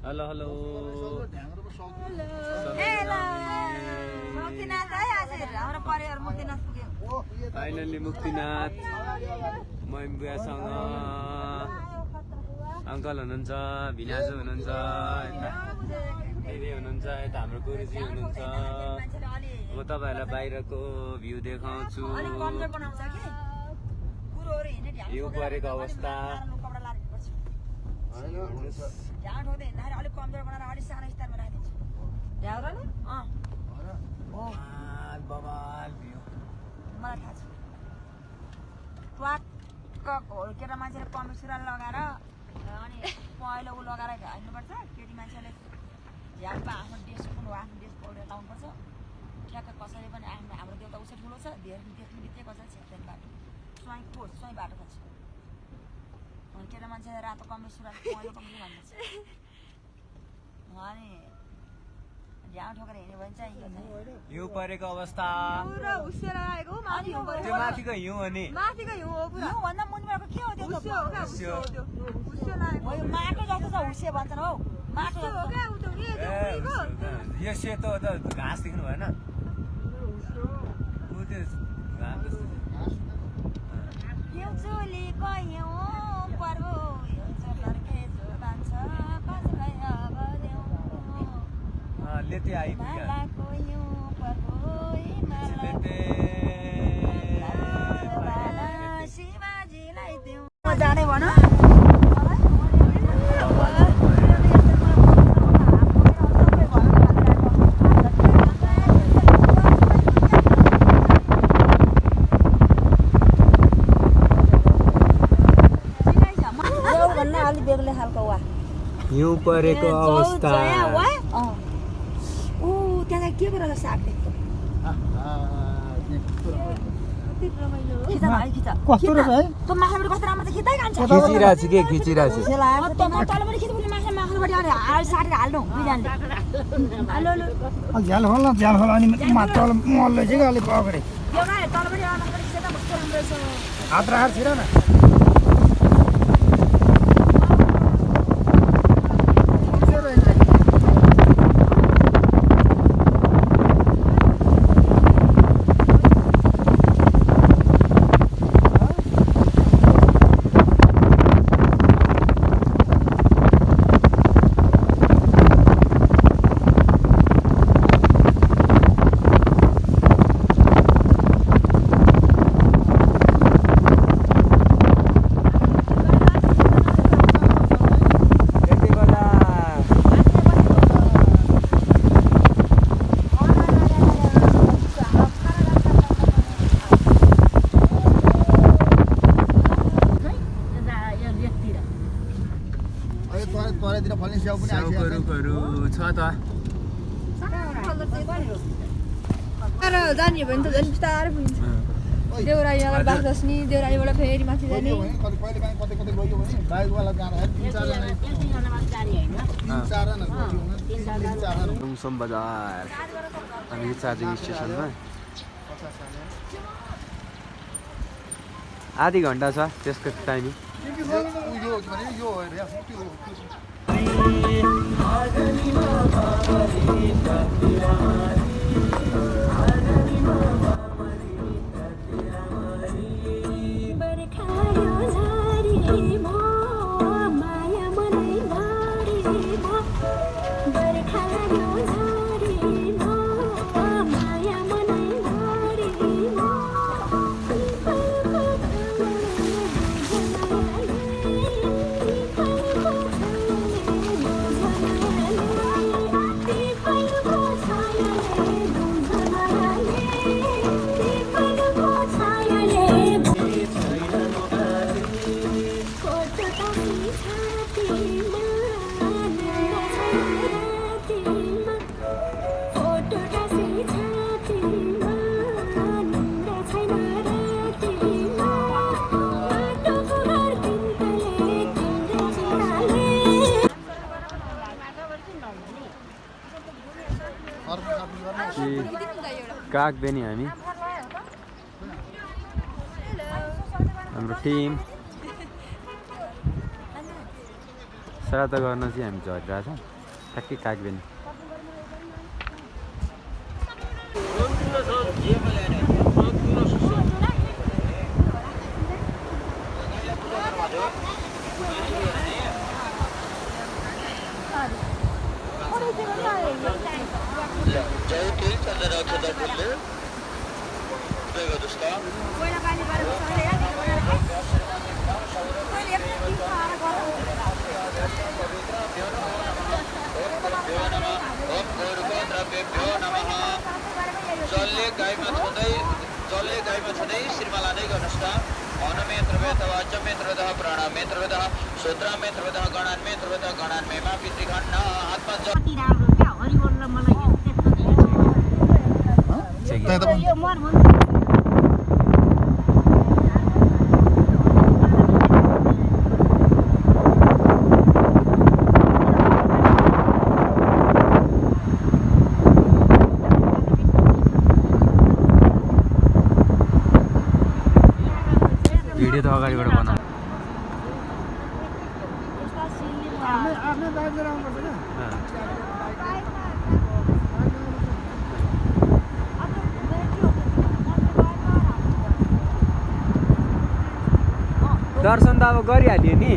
Hello hello finally Muktinath मम्बुयासँग uncle हुनुहुन्छ भिनाजु हुनुहुन्छ दिदी हुनुहुन्छ यता हाम्रो गुरुजी हुनुहुन्छ म तपाईँहरूलाई बाहिरको भ्यू देखाउँछु हिउँ परेको अवस्था केटा मान्छेले कमिसुरा लगाएर अनि पहिलो ऊ लगाएर हिँड्नुपर्छ केटी मान्छेले झ्यालमा आफ्नो ड्रेस कुन हो आफ्नो ड्रेस पाउडर लाउनुपर्छ ठ्याक्क कसैले पनि आफ्नो हाम्रो देउता उसै ठुलो छ धेरै देख्ने बित्तिकै कसैले छेक्दैन बाटो स्वाइँ बाटो खोज्छ अनि केटा मान्छे रातो कमिसुरा पहिलो कमिस भन्दैछ अनि झ्याउ ठोकेर हिँड्यो भने चाहिँ हिउँ परेको अवस्था पुरा उसेर आएको माथि हो त्यो माथिको हिउँ हो नि माथिको हिउँ हो पुरा हिउँ भन्दा मुनिबाटको के हो त्यो उस्यो हो क्या उस्यो हो त्यो उस्यो लागेको हो यो माटो जस्तो छ हुस्से भन्छन् हौ माटो हो क्या उ त ए त्यो उनीको यो सेतो त घाँस देख्नु भएन ऊ त्यो घाँस हिउँ चुलीको हिउँ पर्वो हिउँ चोलर्के जोबान्छ कसलाई अब देऊ लेते आइपुग्यो मालाको हिउँ पर्वो लेते शिवाजीलाई देऊ जाने भन बेग्लै खालको वा हिउँ परेको अवस्था ऊ त्यहाँ के गरेर साग देख्छ कस्तो रहेछ है त्यो माछाबाट कस्तो राम्रो छ खिच्दै खान्छ खिचिरहेको छु के खिचिरहेको छु तलबाट खिच्नु माछा माखाबाट अनि हाल साटेर हाल्नु बिजानले हेलो झ्याल खोल न झ्याल खोल अनि तल मल्लै चाहिँ अलिक अगाडि एउटा तलबाट अगाडि खिच्दा कस्तो राम्रो छ हात राखेर छिर न जाने भने त झन् बिस्तारै पुगिन्छ देउरालीबाट बाघ दस्नी देउरालीबाट फेरि माथि जाने रुमसम बजार हामी चार्जिङ स्टेसनमा आधी घन्टा छ त्यसको टाइमिङ काग बेनी हामी हाम्रो टिम श्राद्ध गर्न चाहिँ हामी झरिरहेको छौँ ठ्याक्कै कागबेनी जसले गाईमा छँदै श्रीमाला नै गर्नुहोस् त हनमेत्रवेद वाचमेत्रवेद प्राणमेत्रवेद श्रोत्रामेत्रवेद गणान्मेत्रवेद गणान्मेमा पितृखण्ड हातमा कति राम्रो क्या हरिवल मलाई भिडियो त अगाडिबाट बनाऊ आफ्नै बाइक लिएर आउनुपर्छ दर्शन त अब गरिहाल्यो नि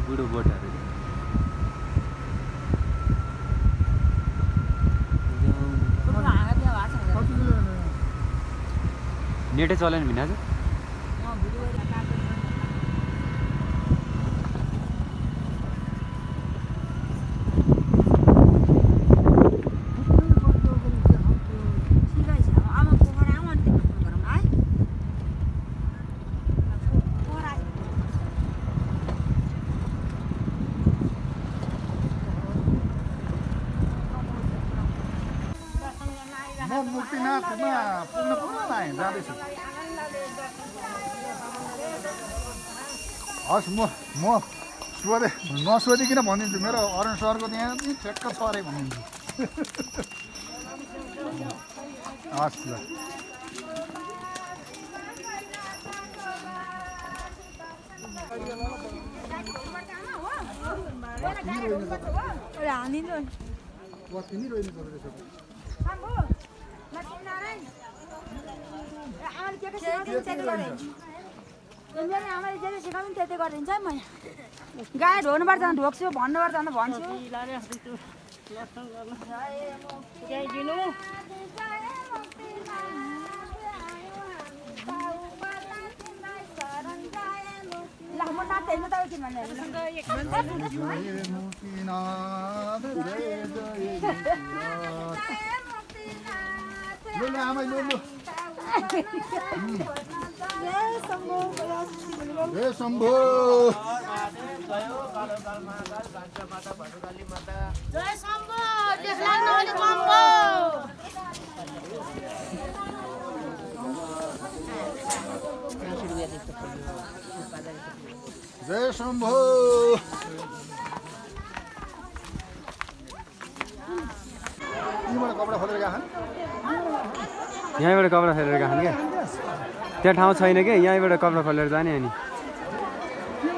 बुढो बोटहरू नेटै चलेन भिनाजु म मुक्तिनाथमा पुग्न जाँदैछु हस् म नसोधिकन भनिदिन्छु मेरो अरुण सरको त्यहाँ पनि ठ्याक्क छ अरे भनिदिन्छु हस् ल आमाले जे सिकाउनु त्यतै गरिदिन्छ है म गाई ढोग्नुपर्छ ढोग्छु भन्नुपर्छ भने भन्छु ल म नाच्दैन त जय शम्भो जय शम्भो कपडा खोलेर गएछन् यहीँबाट कपडा खोलेर गएछन् क्या त्यहाँ ठाउँ छैन क्या यहीँबाट कपडा खोलेर जाने अनि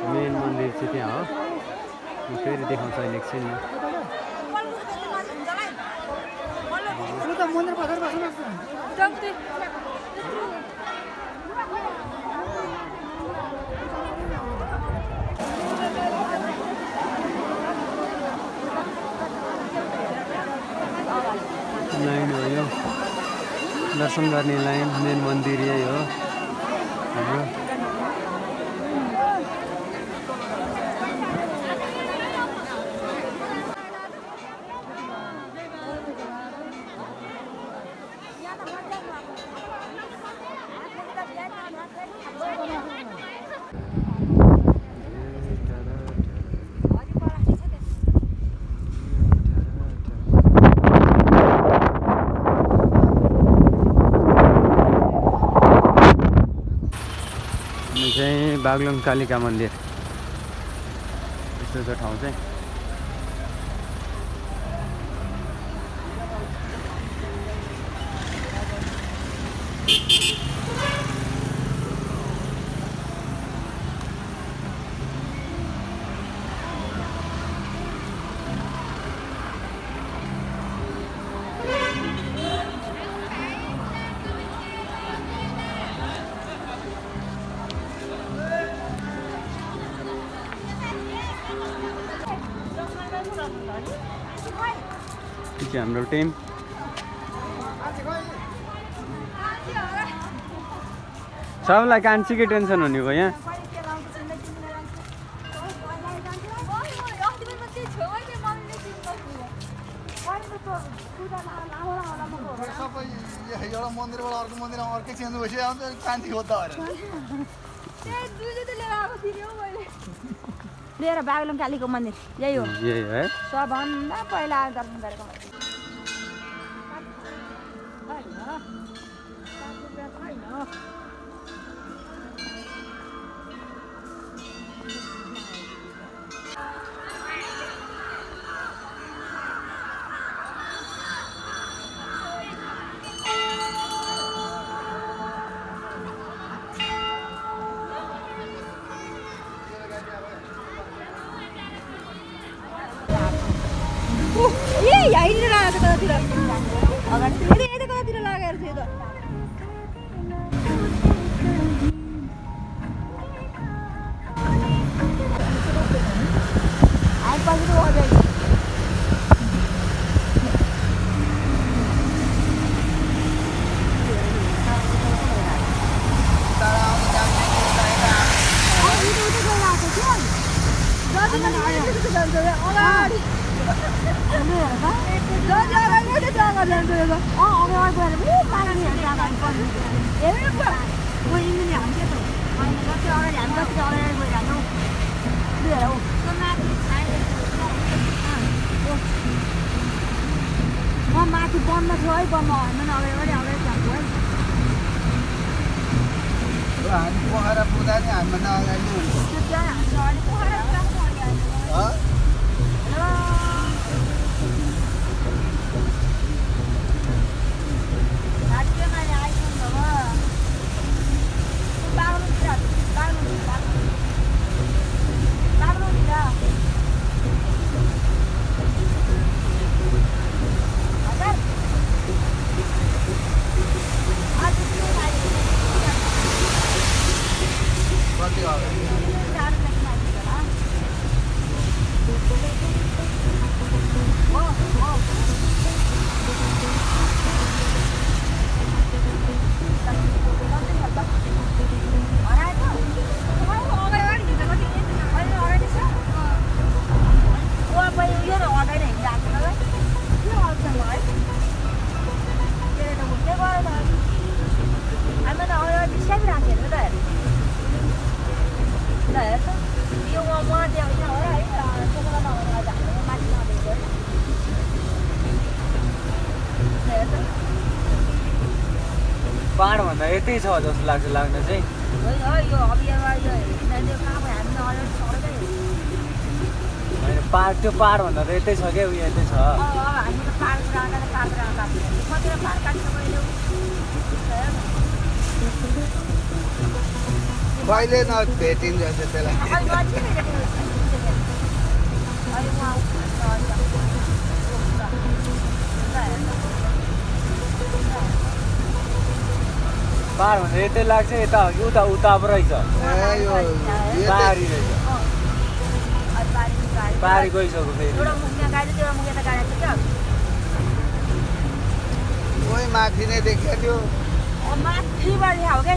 मेन मन्दिर चाहिँ त्यहाँ हो फेरि देखाउँछ अहिले एकछिनमा मन्दिर बसेर बस्नुहोस् न लाइन हो यो दर्शन गर्ने लाइन मेन मन्दिर यही हो हाम्रो चाहिँ बागलुङ कालिका मन्दिर यस्तो छ ठाउँ चाहिँ हाम्रो टिम सबलाई कान्छीकै टेन्सन हुने भयो यहाँ सबै एउटा मन्दिरबाट अर्को मन्दिरमा अर्कै चेन्ज भइसक्यो कान्ति खोज्दा लिएर बागलुङ कालीको मन्दिर यही हो यही है सबभन्दा पहिला दर्शन गरेको यहीँनिर लागेको कतातिर अगाडि यता कतातिर लागेर थियो त माथि बन्द थियो है बन्द अगाडि जान्छु है हामी पोखरा पुग्दा नि हामीभन्दा अगाडि पहाड भन्दा यतै छ जस्तो लाग्छ लाग्न चाहिँ होइन पहाड त्यो पहाड भन्दा त यतै छ क्या उयो यतै छ कहिले नभेटिन्छ त्यसलाई पार भन्दा यतै लाग्छ यता उता उता पो रहेछ पारी रहेछ पारी गइसक्यो फेरि एउटा मुखिया गाडी त्यो मुखिया त गाडी थियो कोही माथि नै देखियो त्यो माथिबाट हो क्या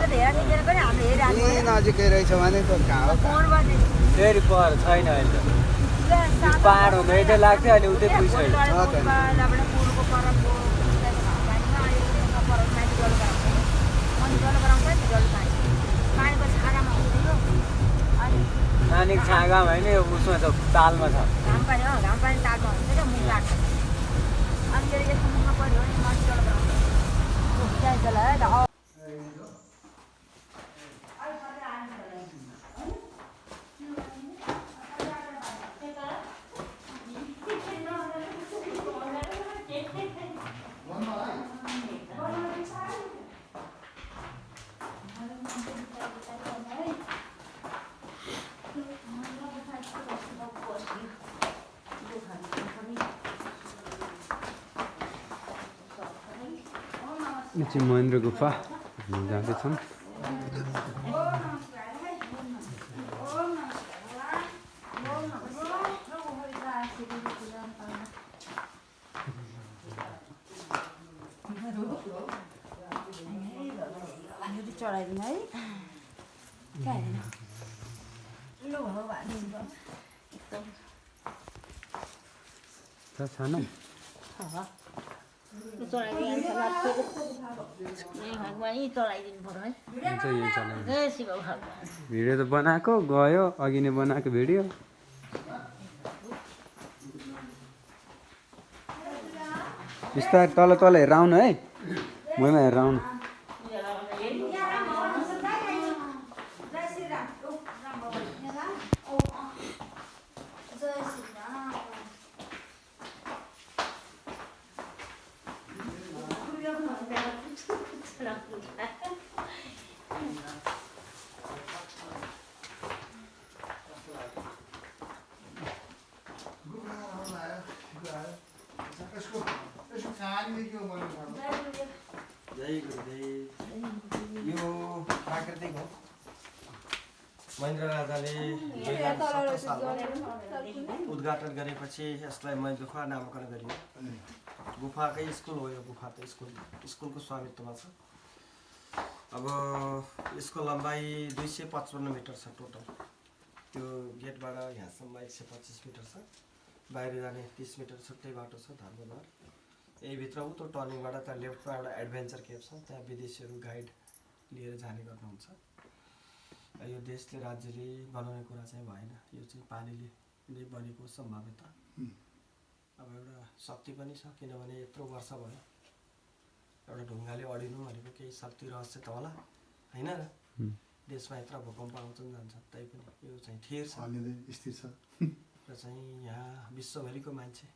धेरै देखेर पनि हामीले हेरिरहेको यहीँ नजिकै रहेछ भने त कहाँ हो फोनबाट फेरि पर छैन अहिले त पार हुँदा यतै लाग्थ्यो अहिले उतै पुगिसक्यो नानीको छाँगामा होइन यो उसमा छ तालमा छ घाम पानी तालमा हुन्छ क्या मुख काट्छ अनि फेरि यस्तो मुखमा पऱ्यो भने माथि जल गराउँछ यो चाहिँ महेन्द्र गुफा हामी जाँदैछौँ चढाइदिनु है छैन भिडियो त बनाएको गयो अघि नै बनाएको भिडियो बिस्तारै तल तल हेरेर आउनु है मैमा हेरेर आउनु यो प्राकृतिक हो महेन्द्र राजाले 2017 सालमा उद्घाटन गरेपछि यसलाई महेन्द्र गुफा नामाकरण गरियो गुफाकै स्कुल हो यो गुफा त स्कुलको स्वामित्वमा छ अब यसको लम्बाइ 255 मिटर छ टोटल त्यो गेटबाट यहाँसम्म 125 मिटर छ बाहिर जाने 30 मिटर छुट्टै बाटो छ धर्मद्वार यही भित्र उतो टर्निङबाट त्यहाँ लेफ्टमा एउटा एडभेन्चर केभ छ त्यहाँ विदेशीहरू गाइड लिएर जाने गर्नुहुन्छ यो देशले राज्यले बनाउने कुरा चाहिँ भएन यो चाहिँ पानीले नै बनेको सम्भाव्यता अब एउटा शक्ति पनि छ किनभने यत्रो वर्ष भयो एउटा ढुङ्गाले अडिनु भनेको केही शक्ति रहस्य त होला होइन र देशमा यत्र भूकम्प आउँछन् जान्छन् तैपनि यो चाहिँ थिर छ स्थिर छ र चाहिँ यहाँ विश्वभरिको मान्छे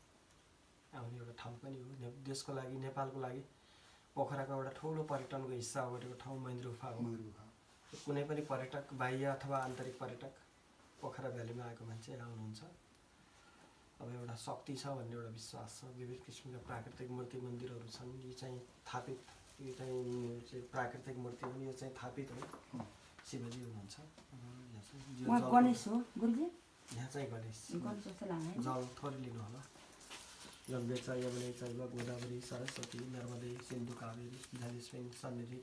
आउने एउटा ठाउँ पनि हो देशको लागि नेपालको लागि पोखराको एउटा ठुलो पर्यटनको हिस्सा गरेको ठाउँ महेन्द्र गुफा हो कुनै पनि पर्यटक बाह्य अथवा आन्तरिक पर्यटक पोखरा भ्यालीमा आएको मान्छे आउनुहुन्छ अब एउटा शक्ति छ भन्ने एउटा विश्वास छ विविध किसिमका प्राकृतिक मूर्ति मन्दिरहरू छन् यी चाहिँ थापित यो चाहिँ प्राकृतिक मूर्ति हो यो चाहिँ थापित हो शिवजी हुनुहुन्छ यहाँ चाहिँ गणेश जल थोरै लिनु होला गङ्गे च यमुने चैव गोदावरी सरस्वती नर्मदे सिन्धु कावेरी जलेस्मिन् सन्निधि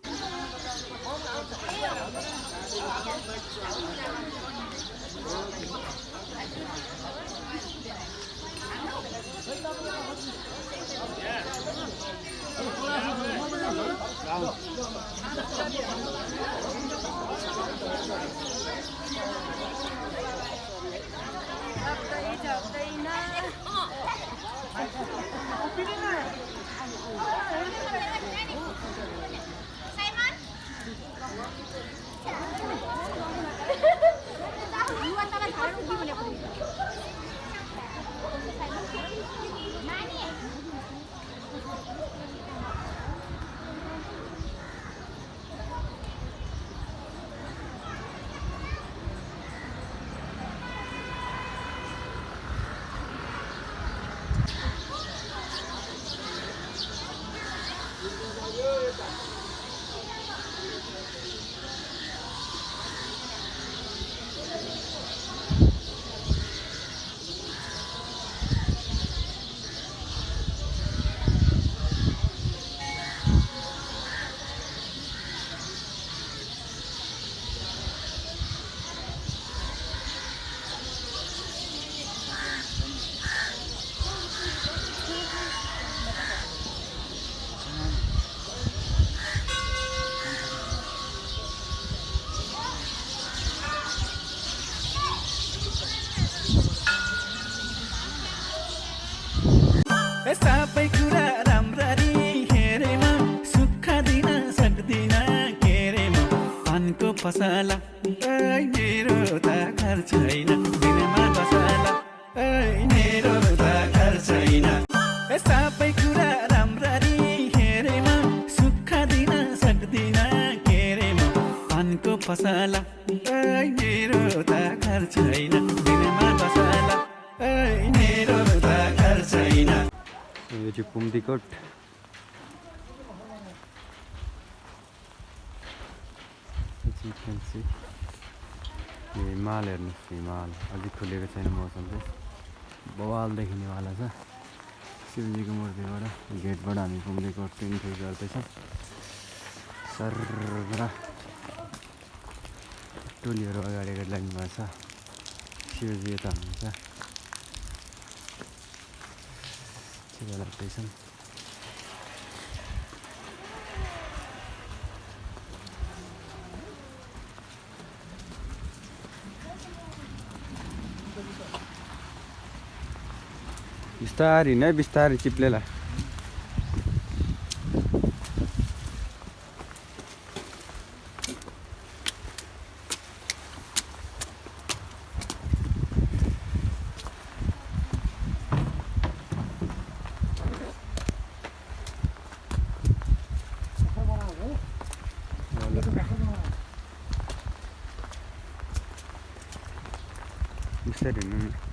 सबै कुरा राम्ररी हेरेमा सुख दिन सक्दिन के रे म पानको पसला मेरो त घर छैन दिनमा बसला मेरो त घर छैन सबै कुरा राम्ररी हेरेमा सुख दिन सक्दिन के रे म पानको पसला मेरो त घर छैन दिनमा बसला मेरो त घर छैन यो चाहिँ कुम्दीकोट हिमाल हेर्नुहोस् हिमाल अलिक खुलेको छैन मौसम चाहिँ बवाल देखिनेवाला छ शिवजीको मूर्तिबाट गेटबाट हामी कुम्दीकोट इन्ट्री गर्दैछौँ सर्रा टोलीहरू अगाडिको लाइनमा छ शिवजी यता हुनुहुन्छ लाग्दैछन् बिस्तारी नै बिस्तारी चिप्लेला बिस्तारै हिँड्नु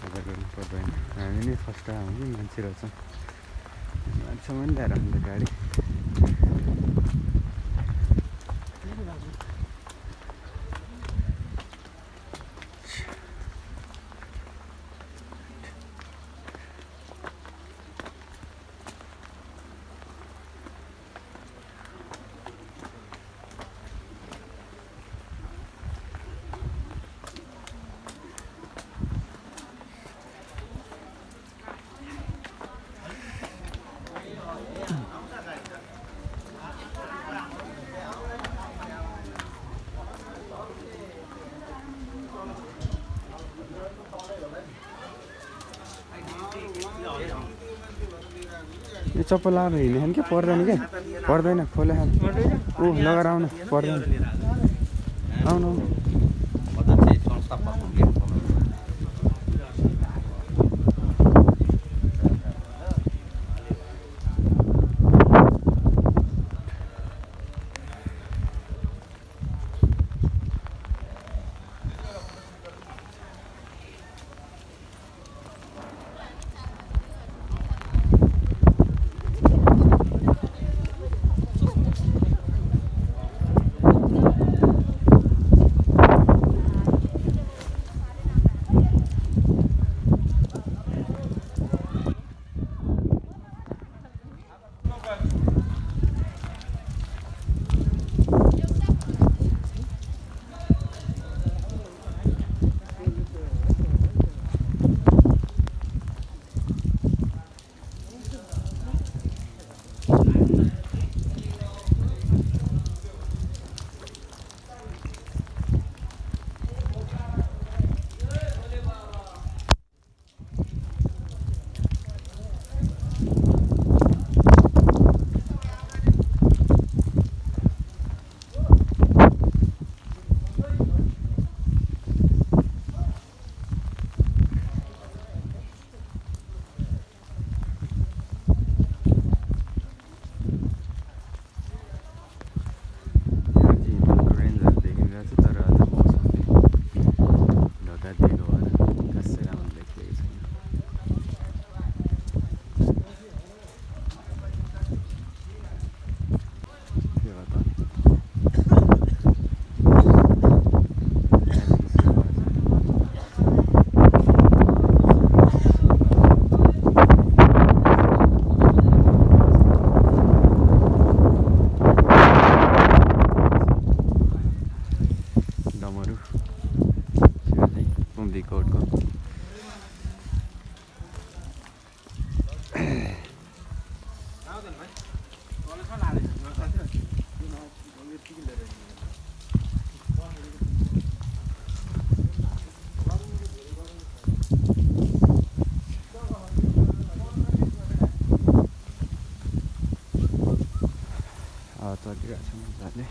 मजा गर्नु पर्दैन हामी नै फर्स्ट आउँछ मान्छे रहेछौँ मान्छेसम्म ल्याएर हाम्रो गाडी यो चप्पल लाएर हिँड्ने क्या पर्दैन क्या पर्दैन खोले ऊ लगाएर आउनु पर्दैन आउनु हावा चलिरहेको छ मजाले।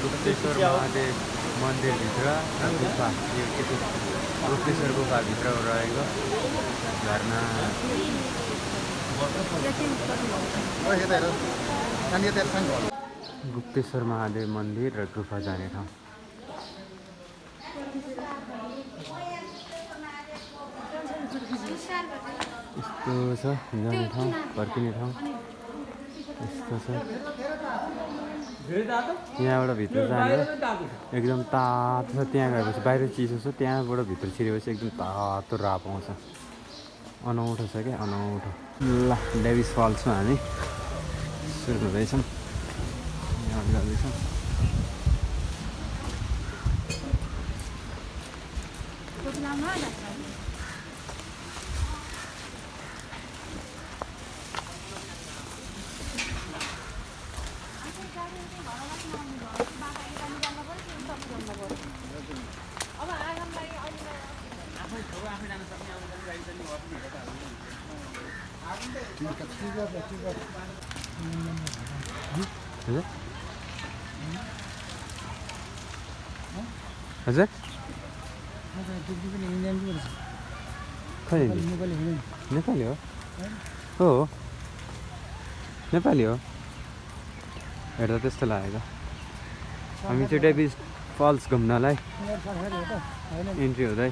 गुप्तेश्वर महादेव मन्दिरभित्र र गुफा, यो के गुप्तेश्वर गुफाभित्र रहेको झरना। गुप्तेश्वर महादेव मन्दिर र गुफा जाने ठाउँ। यस्तो छ जाने ठाउँ, फर्किने ठाउँ यस्तो छ। यहाँबाट भित्र जाने एकदम तातो छ। त्यहाँ गएपछि बाहिर चिसो छ, त्यहाँबाट भित्र छिरेपछि एकदम तातो राप आउँछ। अनौठो छ क्या, अनौठो। ल डेभिस फल्समा हामी सुरु हुँदैछौँ। यहाँ जाँदैछौँ। हजुर खै नेपाली हो? हो नेपाली हो। हेर्दा त्यस्तो लागेको। हामी चाहिँ डेभिस फल्स घुम्नलाई इन्ट्री हुँदै।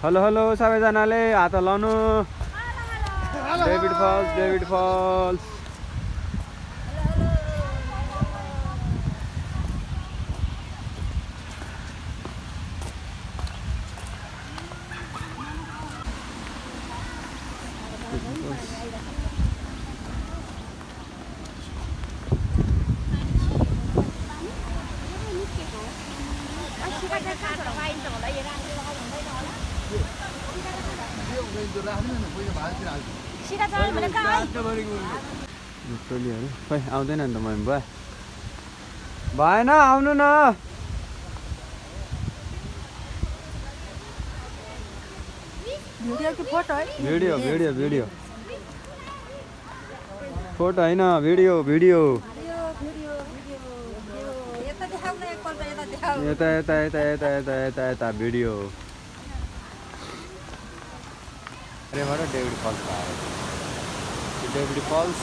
हेलो हेलो सबैजनाले हात हल्लाउनु। David Falls, David Falls. खै आउँदैन नि त मम्मी भयो भएन आउनु न। भिडियो भिडियो भिडियो फोटो होइन भिडियो भिडियो। यता यता यता यता यता यता यता भिडियो। अरेबाट डेभिड फल्स आयो। डेभिड फल्स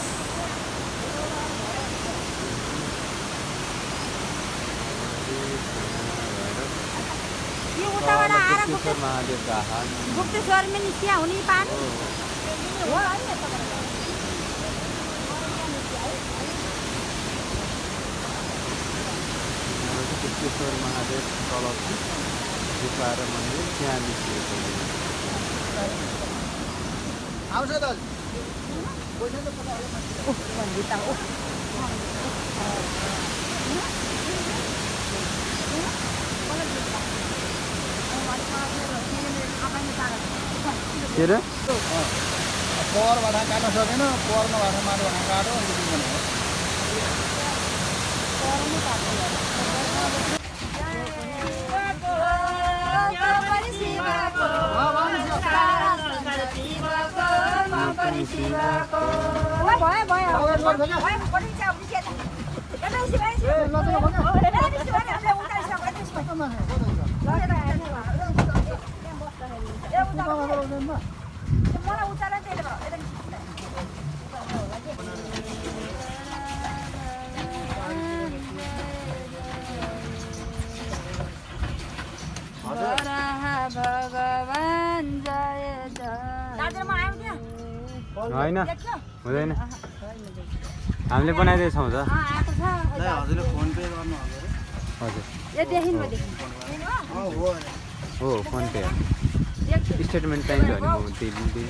गुप्तेश्वर महादेव का गुप्तेश्वर में नीचे हुने पानी हो गुप्तेश्वर महादेव तल गुफा र मन्दिर त्यहाँ निस्किएको आउँछ त के रे परबाट काट्न सकेन, पर्नबाट माथिबाट काट्यो अनि होइन हुँदैन हामीले बनाइदिएछौँ त आएको छ हजुरले फोन पे गर्नु हजुर यदेखि हो फोन पे स्टेटमेन्ट चाहिन्छ भने म दिन्छु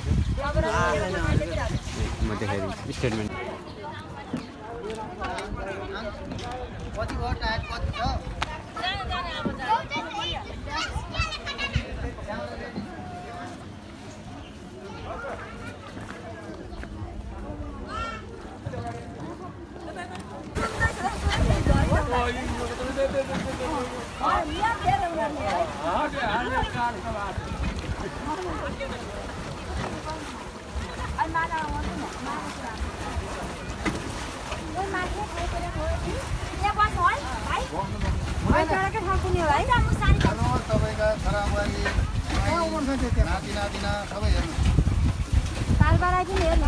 म देखाइदिन्छु स्टेटमेन्ट कति भयो टायर कति छ तपाईँका छोराबुहारी नाति नातिना सबै हेर्नु तालमा घुमिरहेको